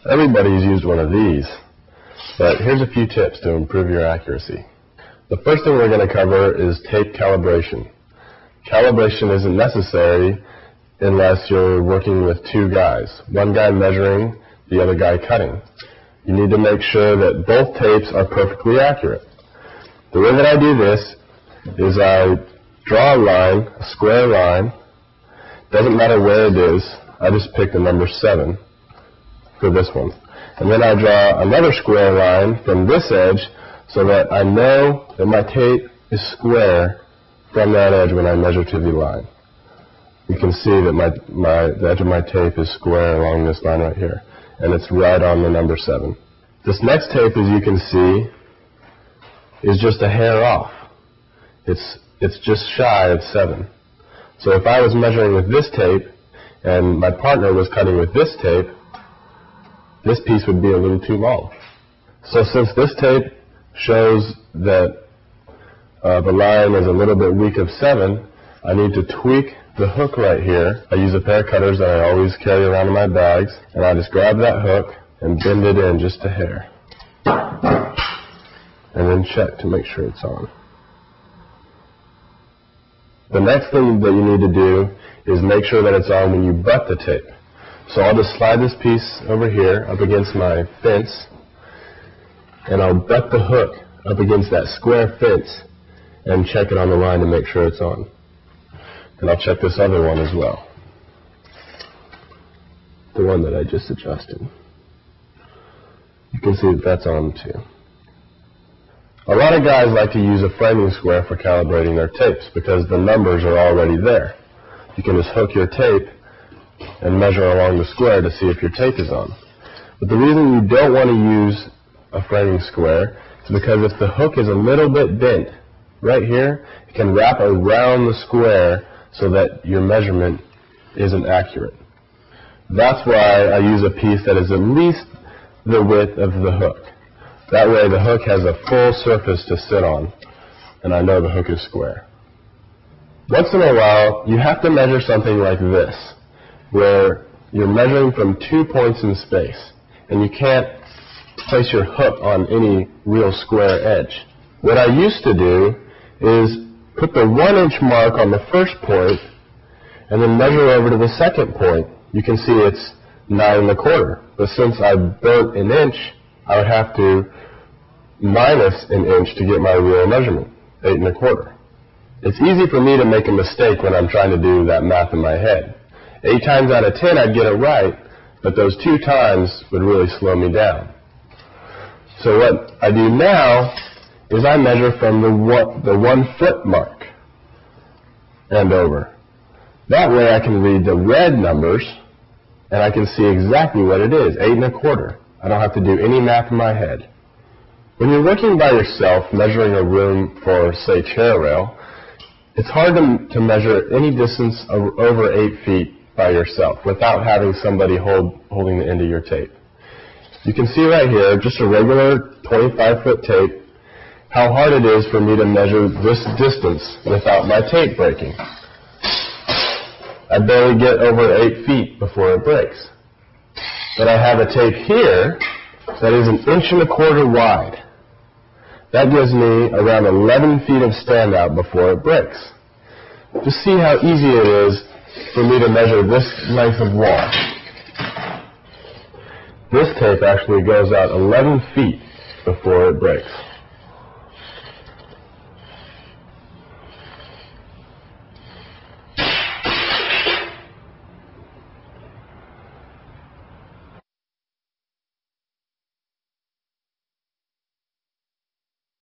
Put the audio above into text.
Everybody's used one of these, but here's a few tips to improve your accuracy. The first thing we're going to cover is tape calibration. Calibration isn't necessary unless you're working with two guys, one guy measuring, the other guy cutting. You need to make sure that both tapes are perfectly accurate. The way that I do this is I draw a line, a square line. Doesn't matter where it is. I just pick the number 7 for this one. And then I draw another square line from this edge so that I know that my tape is square from that edge when I measure to the line. You can see that the edge of my tape is square along this line right here. And it's right on the number 7. This next tape, as you can see, is just a hair off. It's just shy of 7. So if I was measuring with this tape and my partner was cutting with this tape, this piece would be a little too long. So since this tape shows that the line is a little bit weak of 7, I need to tweak the hook right here. I use a pair of cutters that I always carry around in my bags, and I just grab that hook and bend it in just a hair. And then check to make sure it's on. The next thing that you need to do is make sure that it's on when you butt the tape. So I'll just slide this piece over here up against my fence, and I'll butt the hook up against that square fence and check it on the line to make sure it's on. And I'll check this other one as well, the one that I just adjusted. You can see that that's on too. A lot of guys like to use a framing square for calibrating their tapes because the numbers are already there. You can just hook your tape and measure along the square to see if your tape is on. But the reason you don't want to use a framing square is because if the hook is a little bit bent right here, it can wrap around the square so that your measurement isn't accurate. That's why I use a piece that is at least the width of the hook. That way the hook has a full surface to sit on, and I know the hook is square. Once in a while, you have to measure something like this, where you're measuring from 2 points in space, and you can't place your hook on any real square edge. What I used to do is put the 1-inch mark on the first point, and then measure over to the second point. You can see it's 9 1/4, but since I burnt an inch, I would have to minus an inch to get my real measurement, 8 1/4. It's easy for me to make a mistake when I'm trying to do that math in my head. 8 times out of 10 I'd get it right, but those 2 times would really slow me down. So what I do now is I measure from the 1 foot mark and over. That way I can read the red numbers and I can see exactly what it is, 8 1/4. I don't have to do any math in my head. When you're working by yourself, measuring a room for, say, chair rail, it's hard to measure any distance over 8 feet by yourself without having somebody holding the end of your tape. You can see right here, just a regular 25-foot tape, how hard it is for me to measure this distance without my tape breaking. I barely get over 8 feet before it breaks. But I have a tape here that is 1 1/4 inches wide. That gives me around 11 feet of standout before it breaks. Just see how easy it is for me to measure this length of wall. This tape actually goes out 11 feet before it breaks.